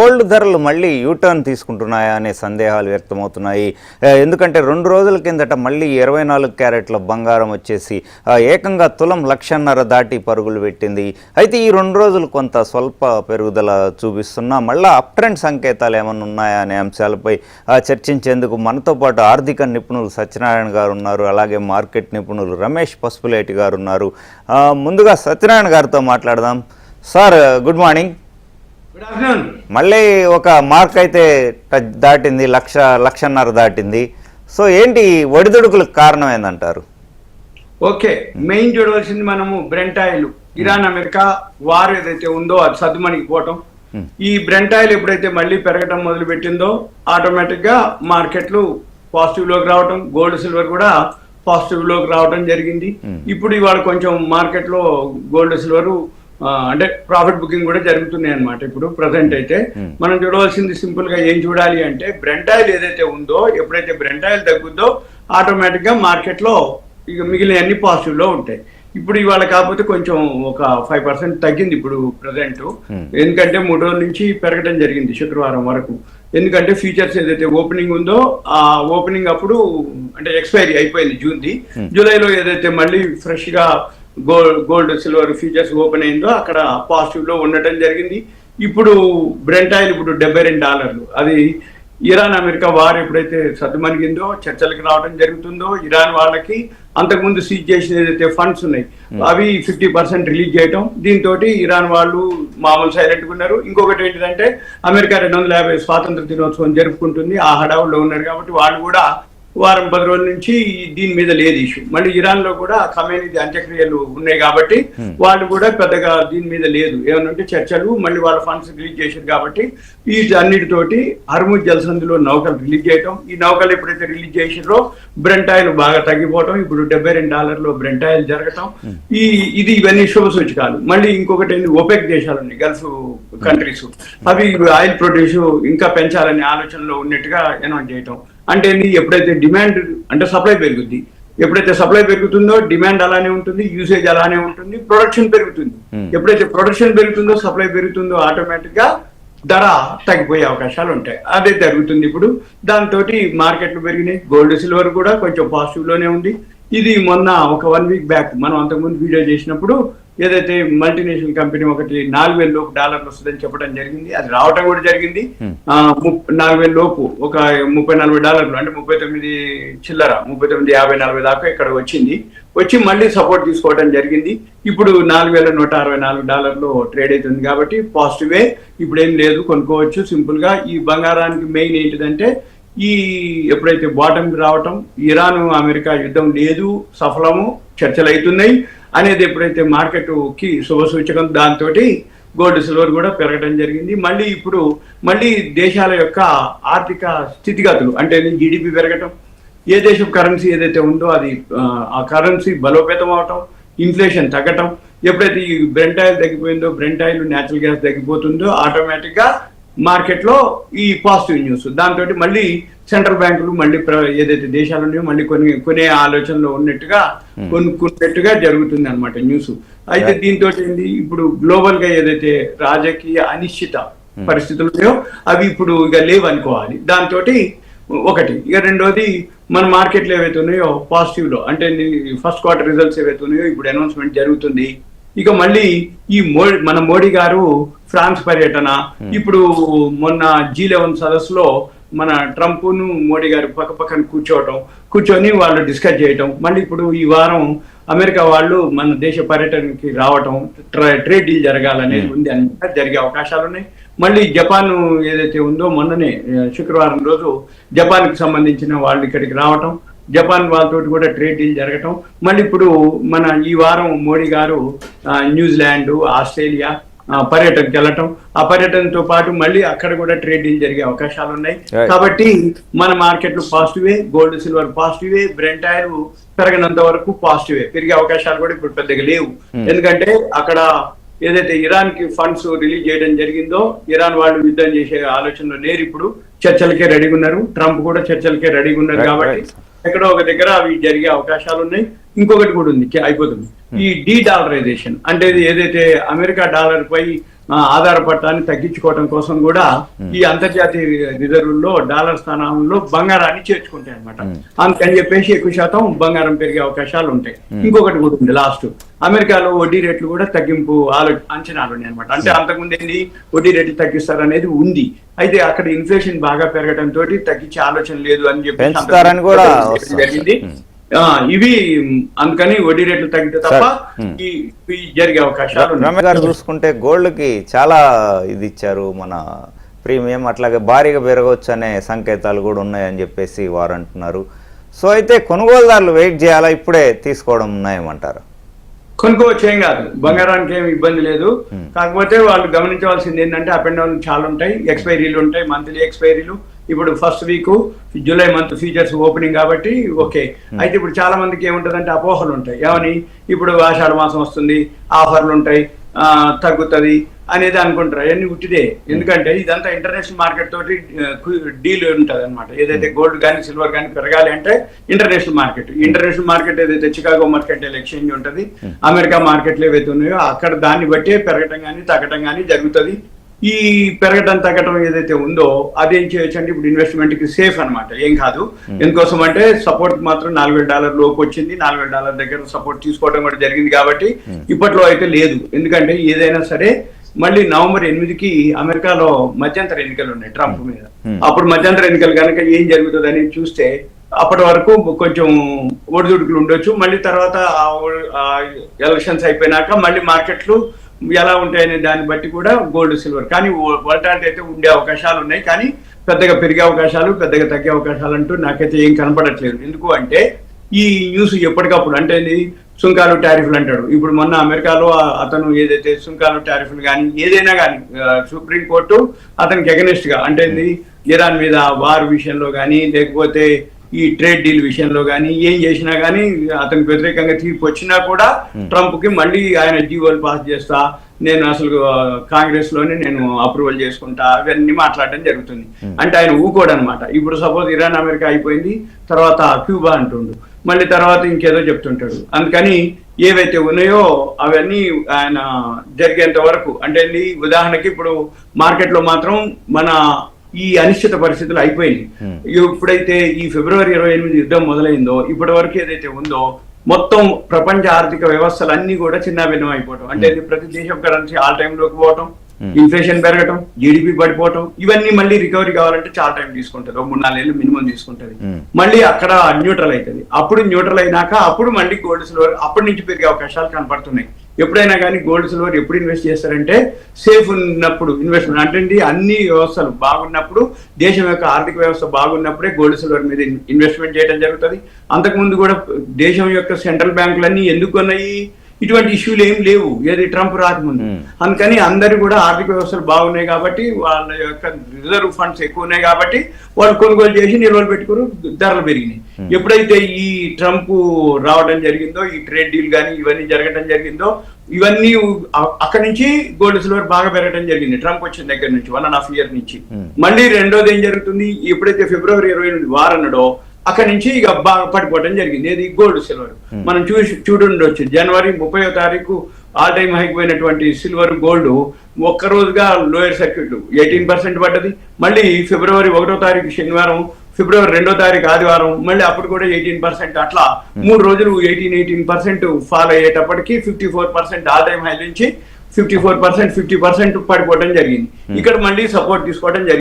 Gold ధరలు మళ్ళీ U turn తీసుకుంటున్నాయా అనే సందేహాలు వ్యక్తమవుతున్నాయి. ఎందుకంటే 2 రోజుల కిందట మళ్ళీ 24 క్యారెట్ల బంగారం వచ్చేసి ఏకంగా తులం 1,50,000 దాటి పరుగులు పెట్టింది. అయితే ఈ 2 రోజులు కొంత స్వల్ప పెరుగుదల చూపిస్తున్నా మళ్ళీ అప్ ట్రెండ్ సంకేతాలు ఏమన్నా ఉన్నాయా అనే అంశాలపై చర్చించేందుకు మనతో పాటు ఆర్థిక నిపుణులు సత్యనారాయణ గారు ఉన్నారు, అలాగే మార్కెట్ నిపుణులు రమేష్ పసుపులేటి గారు ఉన్నారు. ముందుగా సత్యనారాయణ గారితో మాట్లాడదాం. Sir, good morning. మళ్ళీ ఒక మార్క్ అయితే దాటింది, 1,50,000 దాటింది. సో ఏంటి ఒడిదుడుకులకు కారణం ఏందంటారు? ఓకే, మెయిన్ చూడవలసింది మనము Brent oil, Iran America war ఏదైతే ఉందో అది సద్దుమణికి పోవటం. ఈ బ్రెంట్ ఆయిల్ ఎప్పుడైతే మళ్ళీ పెరగటం మొదలు పెట్టిందో ఆటోమేటిక్ గా మార్కెట్లు పాజిటివ్ లోకి రావటం, గోల్డ్ సిల్వర్ కూడా పాజిటివ్ లోకి రావటం జరిగింది. ఇప్పుడు ఇవాళ కొంచెం మార్కెట్ లో గోల్డ్ సిల్వర్ అంటే ప్రాఫిట్ బుకింగ్ కూడా జరుగుతున్నాయి అన్నమాట. ఇప్పుడు ప్రజెంట్ అయితే మనం చూడవలసింది సింపుల్ గా ఏం చూడాలి అంటే బ్రెంట్ ఆయిల్ ఏదైతే ఉందో, ఎప్పుడైతే బ్రెంట్ ఆయిల్ తగ్గుద్దో ఆటోమేటిక్ గా మార్కెట్ లో ఇక మిగిలిన అన్ని పాజిటివ్ లో ఉంటాయి. ఇప్పుడు ఇవాళ కాకపోతే కొంచెం ఒక 5% తగ్గింది ఇప్పుడు ప్రజెంట్. ఎందుకంటే 3 రోజుల నుంచి పెరగడం జరిగింది శుక్రవారం వరకు. ఎందుకంటే ఫ్యూచర్స్ ఏదైతే ఓపెనింగ్ ఉందో ఆ ఓపెనింగ్ అప్పుడు అంటే ఎక్స్పైరీ అయిపోయింది జూన్ది. జూలైలో ఏదైతే మళ్ళీ ఫ్రెష్ గా గోల్డ్ సిల్వర్ ఫ్యూచర్స్ ఓపెన్ అయిందో అక్కడ పాజిటివ్ లో ఉండటం జరిగింది. ఇప్పుడు బ్రెంట్ ఆయిల్ ఇప్పుడు $72. అది ఇరాన్ అమెరికా వార్ ఎప్పుడైతే సద్దుమణిగిందో చర్చలకు రావడం జరుగుతుందో, ఇరాన్ వాళ్ళకి అంతకుముందు సీజ్ చేసిన ఏదైతే ఫండ్స్ ఉన్నాయి అవి 50% రిలీజ్ చేయటం, దీంతో ఇరాన్ వాళ్ళు మామూలు సైలెంట్గా ఉన్నారు. ఇంకొకటి ఏంటిదంటే అమెరికా 250 స్వాతంత్ర దినోత్సవం జరుపుకుంటుంది, ఆ హడావుల్లో ఉన్నారు కాబట్టి వాళ్ళు కూడా వారం 10 రోజుల నుంచి దీని మీద లేదు ఇష్యూ. మళ్ళీ ఇరాన్ లో కూడా ఖమేనీ అంత్యక్రియలు ఉన్నాయి కాబట్టి వాళ్ళు కూడా పెద్దగా దీని మీద లేదు, ఏమనంటే చర్చలు, మళ్ళీ వాళ్ళ ఫండ్స్ రిలీజ్ చేశారు కాబట్టి ఈ అన్నిటితోటి హర్ముజ్ జలసంధిలో నౌకలు రిలీజ్ చేయటం, ఈ నౌకలు ఎప్పుడైతే రిలీజ్ చేసారో బ్రెంట్ ఆయిల్ బాగా తగ్గిపోవటం, ఇప్పుడు $72 బ్రెంట్ ఆయిల్ జరగటం, ఇవన్నీ శుభ సూచకాలు. మళ్ళీ ఇంకొకటి ఓపెక్ దేశాలు ఉన్నాయి, గల్ఫ్ కంట్రీస్, అవి ఆయిల్ ప్రొడ్యూస్ ఇంకా పెంచాలనే ఆలోచనలో ఉన్నట్టుగా అనౌన్స్ చేయటం. అంటే ఎప్పుడైతే డిమాండ్ అంటే సప్లై పెరుగుద్ది, ఎప్పుడైతే సప్లై పెరుగుతుందో డిమాండ్ అలానే ఉంటుంది, యూసేజ్ అలానే ఉంటుంది, ప్రొడక్షన్ పెరుగుతుంది. ఎప్పుడైతే ప్రొడక్షన్ పెరుగుతుందో సప్లై పెరుగుతుందో ఆటోమేటిక్ గా ధర తగ్గిపోయే అవకాశాలు ఉంటాయి. అదే జరుగుతుంది ఇప్పుడు. దాంతో మార్కెట్లు పెరిగినాయి, గోల్డ్ సిల్వర్ కూడా కొంచెం పాజిటివ్ లోనే ఉంది. ఇది మొన్న ఒక 1 వీక్ బ్యాక్ మనం అంతకుముందు వీడియో చేసినప్పుడు ఏదైతే మల్టీనేషనల్ కంపెనీ ఒకటి $4,000 వస్తుందని చెప్పడం జరిగింది, అది రావటం కూడా జరిగింది. 4,000 లోపు ఒక $30-40 అంటే 39 చిల్లర, 39.50-40 దాకా ఇక్కడ వచ్చింది. వచ్చి మళ్ళీ సపోర్ట్ తీసుకోవడం జరిగింది. ఇప్పుడు $4,164 ట్రేడ్ అవుతుంది కాబట్టి పాజిటివే, ఇప్పుడు ఏం లేదు, కొనుక్కోవచ్చు సింపుల్ గా. ఈ బంగారానికి మెయిన్ ఏంటిదంటే ఈ ఎప్పుడైతే బాటమ్ రావటం, ఇరాన్ అమెరికా యుద్ధం లేదు, సఫలము, చర్చలు అవుతున్నాయి అనేది ఎప్పుడైతే మార్కెట్ కి శుభ సూచకం, దాంతో గోల్డ్ సిల్వర్ కూడా పెరగడం జరిగింది. మళ్ళీ ఇప్పుడు మళ్ళీ దేశాల యొక్క ఆర్థిక స్థితిగతులు అంటే జీడిపి పెరగటం, ఏ దేశం కరెన్సీ ఏదైతే ఉందో అది ఆ కరెన్సీ బలోపేతం అవటం, ఇన్ఫ్లేషన్ తగ్గటం, ఎప్పుడైతే ఈ బ్రెంట్ ఆయిల్ తగ్గిపోయిందో, బ్రెంట్ ఆయిల్ న్యాచురల్ గ్యాస్ తగ్గిపోతుందో ఆటోమేటిక్ గా మార్కెట్ లో ఈ పాజిటివ్ న్యూస్, దాంతో మళ్ళీ సెంట్రల్ బ్యాంకులు మళ్ళీ ఏదైతే దేశాలు ఉన్నాయో మళ్ళీ కొనే ఆలోచనలో ఉన్నట్టుగా కొనుక్కున్నట్టుగా జరుగుతుంది అనమాట న్యూస్. అయితే దీంతో ఏంది, ఇప్పుడు గ్లోబల్ గా ఏదైతే రాజకీయ అనిశ్చిత పరిస్థితులు ఉన్నాయో అవి ఇప్పుడు ఇక లేవు అనుకోవాలి. దాంతో ఒకటి. ఇక రెండోది మన మార్కెట్లు ఏవైతే ఉన్నాయో పాజిటివ్ లో, అంటే ఫస్ట్ క్వార్టర్ రిజల్ట్స్ ఏవైతే ఉన్నాయో ఇప్పుడు అనౌన్స్మెంట్ జరుగుతుంది. ఇక మళ్ళీ ఈ మన మోడీ గారు ఫ్రాన్స్ పర్యటన, ఇప్పుడు మొన్న G11 సదస్సులో మన ట్రంప్ ను మోడీ గారు పక్కన కూర్చొని వాళ్ళు డిస్కస్ చేయటం, మళ్ళీ ఇప్పుడు ఈ వారం అమెరికా వాళ్ళు మన దేశ పర్యటనకి రావటం, ట్రేడ్ డీల్ జరగాలనేది ఉంది, అన్నమాట జరిగే అవకాశాలు ఉన్నాయి. మళ్ళీ జపాన్ ఏదైతే ఉందో మొన్ననే శుక్రవారం రోజు జపాన్ కి సంబంధించిన వాళ్ళు ఇక్కడికి రావటం, జపాన్ వాళ్ళతో కూడా ట్రేడ్ డీల్ జరగటం, మళ్ళీ ఇప్పుడు మన ఈ వారం మోడీ గారు న్యూజిలాండ్, ఆస్ట్రేలియా పర్యటనకి వెళ్ళటం, ఆ పర్యటనతో పాటు మళ్ళీ అక్కడ కూడా ట్రేడ్ డీల్ జరిగే అవకాశాలు ఉన్నాయి. కాబట్టి మన మార్కెట్లు పాజిటివే, గోల్డ్ సిల్వర్ పాజిటివే, బ్రెంట్ ఆయిల్ పెరగనంత వరకు పాజిటివే, పెరిగే అవకాశాలు కూడా ఇప్పుడు పెద్దగా లేవు. ఎందుకంటే అక్కడ ఏదైతే ఇరాన్ కి ఫండ్స్ రిలీజ్ చేయడం జరిగిందో, ఇరాన్ వాళ్ళు యుద్ధం చేసే ఆలోచనలో లేరు, ఇప్పుడు చర్చలకే రెడీగా ఉన్నారు, ట్రంప్ కూడా చర్చలకే రెడీగా ఉన్నారు. కాబట్టి ఎక్కడో ఒక దగ్గర అవి జరిగే అవకాశాలు ఉన్నాయి. ఇంకొకటి కూడా ఉంది, అయిపోతుంది, ఈ డీ డాలరైజేషన్. అంటే ఏదైతే అమెరికా డాలర్ పై ఆధారపడటాన్ని తగ్గించుకోవడం కోసం కూడా ఈ అంతర్జాతీయ రిజర్వుల్లో డాలర్ స్థానంలో బంగారాన్ని చేర్చుకుంటాయి అనమాట. అందుకని చెప్పేసి ఎక్కువ శాతం బంగారం పెరిగే అవకాశాలు ఉంటాయి. ఇంకొకటి కూడా ఉంది, లాస్ట్ అమెరికాలో వడ్డీ రేట్లు కూడా తగ్గింపు అంచనాలు ఉన్నాయి అనమాట. అంటే అంతకుముందు ఏంటి, వడ్డీ రేట్లు తగ్గిస్తారు అనేది ఉంది, అయితే అక్కడ ఇన్ఫ్లేషన్ బాగా పెరగడం తోటి తగ్గించే ఆలోచన లేదు అని చెప్పి జరిగింది. ఇవి అందుకని వడ్డీ రేట్లు తగ్గితే తప్ప ఈ జరిగే అవకాశాలు. రమేష్ గారు చూసుకుంటే గోల్డ్ కి చాలా ఇది ఇచ్చారు, మన ప్రీమియం అట్లాగే భారీగా పెరగవచ్చు అనే సంకేతాలు కూడా ఉన్నాయని చెప్పేసి వారు అంటున్నారు. సో అయితే కొనుగోలుదారులు వెయిట్ చేయాలా, ఇప్పుడే తీసుకోవడం ఉన్నాయమంటారు? కొనుక్కోవచ్చు, ఏం కాదు, బంగారానికి ఏమి ఇబ్బంది లేదు. కాకపోతే వాళ్ళు గమనించవలసింది ఏంటంటే అప్ అండ్ డౌన్ చాలా ఉంటాయి, ఎక్స్పైరీలు ఉంటాయి, మంత్లీ ఎక్స్పైరీలు. ఇప్పుడు first week July month features opening కాబట్టి ఓకే. అయితే ఇప్పుడు చాలా మందికి ఏముంటదంటే అపోహలు ఉంటాయి, ఏమని ఇప్పుడు ఆషాఢ మాసం వస్తుంది, ఆఫర్లు ఉంటాయి, తగ్గుతుంది అనేది అనుకుంటారు. అవన్నీ ఉట్టిదే, ఎందుకంటే ఇదంతా ఇంటర్నేషనల్ మార్కెట్ తోటి డీల్ ఉంటుంది అనమాట. ఏదైతే గోల్డ్ కానీ సిల్వర్ కానీ పెరగాలి అంటే ఇంటర్నేషనల్ మార్కెట్ ఏదైతే చికాగో మర్కెంటైల్ ఎక్స్చేంజ్ ఉంటుంది, అమెరికా మార్కెట్లు ఏవైతే ఉన్నాయో అక్కడ దాన్ని బట్టే పెరగటం కానీ తగ్గటం కానీ జరుగుతుంది. ఈ పెరగటం తగ్గటం ఏదైతే ఉందో అదేం చేయొచ్చు అంటే ఇప్పుడు ఇన్వెస్ట్మెంట్ కి సేఫ్ అనమాట, ఏం కాదు. ఎందుకోసం అంటే సపోర్ట్ మాత్రం $4,000 లోపు వచ్చింది, $4,000 దగ్గర సపోర్ట్ తీసుకోవడం కూడా జరిగింది. కాబట్టి ఇప్పట్లో అయితే లేదు, ఎందుకంటే ఏదైనా సరే మళ్ళీ నవంబర్ 8కి అమెరికాలో మధ్యంతర ఎన్నికలు ఉన్నాయి ట్రంప్ మీద. అప్పుడు మధ్యంతర ఎన్నికలు కనుక ఏం జరుగుతుంది అని చూస్తే అప్పటి వరకు కొంచెం ఒడిదుడుకులు ఉండొచ్చు. మళ్ళీ తర్వాత ఎలక్షన్స్ అయిపోయినాక మళ్ళీ మార్కెట్లు ఎలా ఉంటాయనే దాన్ని బట్టి కూడా గోల్డ్ సిల్వర్ కానీ వోల్టాలిటీ అయితే ఉండే అవకాశాలు ఉన్నాయి. కానీ పెద్దగా పెరిగే అవకాశాలు, పెద్దగా తగ్గే అవకాశాలు అంటూ నాకైతే ఏం కనపడట్లేదు. ఎందుకు అంటే ఈ న్యూస్ ఎప్పటికప్పుడు అంటే సుంకాలు టారిఫ్లు అంటాడు. ఇప్పుడు మొన్న అమెరికాలో అతను ఏదైతే సుంకాలు టారిఫ్లు కానీ ఏదైనా కానీ సుప్రీంకోర్టు అతనికి ఎగనెస్ట్ గా అంటే ఇరాన్ మీద వార్ విషయంలో కానీ లేకపోతే ఈ ట్రేడ్ డీల్ విషయంలో కానీ ఏం చేసినా కానీ అతనికి వ్యతిరేకంగా తీర్పు వచ్చినా కూడా ట్రంప్ కి మళ్ళీ ఆయన జీవోలు పాస్ చేస్తా, నేను అసలు కాంగ్రెస్ లోనే నేను అప్రూవల్ చేసుకుంటా, ఇవన్నీ మాట్లాడడం జరుగుతుంది. అంటే ఆయన ఊకోడనమాట. ఇప్పుడు సపోజ్ ఇరాన్ అమెరికా అయిపోయింది, తర్వాత క్యూబా అంటుండు, మళ్ళీ తర్వాత ఇంకేదో చెప్తుంటాడు. అందుకని ఏవైతే ఉన్నాయో అవన్నీ ఆయన జరిగేంత వరకు అంటే ఉదాహరణకి ఇప్పుడు మార్కెట్ లో మాత్రం మన ఈ అనిశ్చిత పరిస్థితులు అయిపోయింది. ఎప్పుడైతే ఈ ఫిబ్రవరి 28 యుద్ధం మొదలైందో ఇప్పటి వరకు ఏదైతే ఉందో మొత్తం ప్రపంచ ఆర్థిక వ్యవస్థలన్నీ కూడా చిన్నాభిన్నం అయిపోవటం, అంటే ప్రతి దేశం కరెన్సీ ఆల్ టైమ్ లోకి పోవటం, ఇన్ఫ్లేషన్ పెరగటం, జీడిపి పడిపోవటం, ఇవన్నీ మళ్ళీ రికవరీ కావాలంటే చాలా టైం తీసుకుంటుంది, 3-4 ఏళ్ళు మినిమం తీసుకుంటది. మళ్ళీ అక్కడ న్యూట్రల్ అవుతుంది. అప్పుడు న్యూట్రల్ అయినాక అప్పుడు మళ్ళీ గోల్డ్ సిల్వర్ అప్పటి నుంచి పెరిగే అవకాశాలు కనపడుతున్నాయి. ఎప్పుడైనా కానీ గోల్డ్ సిల్వర్ ఎప్పుడు ఇన్వెస్ట్ చేస్తారంటే సేఫ్ ఉన్నప్పుడు ఇన్వెస్ట్మెంట్, అంటే అన్ని వ్యవస్థలు బాగున్నప్పుడు, దేశం యొక్క ఆర్థిక వ్యవస్థ బాగున్నప్పుడే గోల్డ్ సిల్వర్ మీద ఇన్వెస్ట్మెంట్ చేయడం జరుగుతుంది. అంతకుముందు కూడా దేశం యొక్క సెంట్రల్ బ్యాంకులన్నీ ఎందుకు ఉన్నాయి, ఇటువంటి ఇష్యూలు ఏం లేవు ఏది ట్రంప్ రాకముందు. అందుకని అందరూ కూడా ఆర్థిక వ్యవస్థలు బాగున్నాయి కాబట్టి, వాళ్ళ యొక్క రిజర్వ్ ఫండ్స్ ఎక్కువ ఉన్నాయి కాబట్టి వాళ్ళు కొనుగోలు చేసి నిల్వలు పెట్టుకుని ధరలు పెరిగినాయి. ఎప్పుడైతే ఈ ట్రంప్ రావడం జరిగిందో, ఈ ట్రేడ్ డీల్ కానీ ఇవన్నీ జరగడం జరిగిందో, ఇవన్నీ అక్కడి నుంచి గోల్డ్ సిల్వర్ బాగా పెరగడం జరిగింది ట్రంప్ వచ్చిన దగ్గర నుంచి 1.5 years నుంచి. మళ్ళీ రెండోది ఏం జరుగుతుంది, ఎప్పుడైతే ఫిబ్రవరి 28 వార్ అన్నాడో అక్కడి నుంచి ఇక బాగా పడిపోవడం జరిగింది ఏది గోల్డ్ సిల్వర్. మనం చూడుండొచ్చు జనవరి 30వ తారీఖు ఆల్ టైమ్ హైక్ పోయినటువంటి సిల్వర్ గోల్డ్ ఒక్క రోజుగా లోయర్ సర్క్యూట్ 18% పడ్డది. మళ్ళీ ఫిబ్రవరి 1వ తారీఖు శనివారం, ఫిబ్రవరి 2వ తారీఖు ఆదివారం మళ్ళీ అప్పుడు కూడా 18%, అట్లా 3 రోజులు 18% ఫాల్ అయ్యేటప్పటికి 54% ఆల్ టైమ్ హై నుంచి 54% 50% పడిపోవడం జరిగింది. ఇక్కడ మళ్ళీ సపోర్ట్ తీసుకోవడం జరిగింది.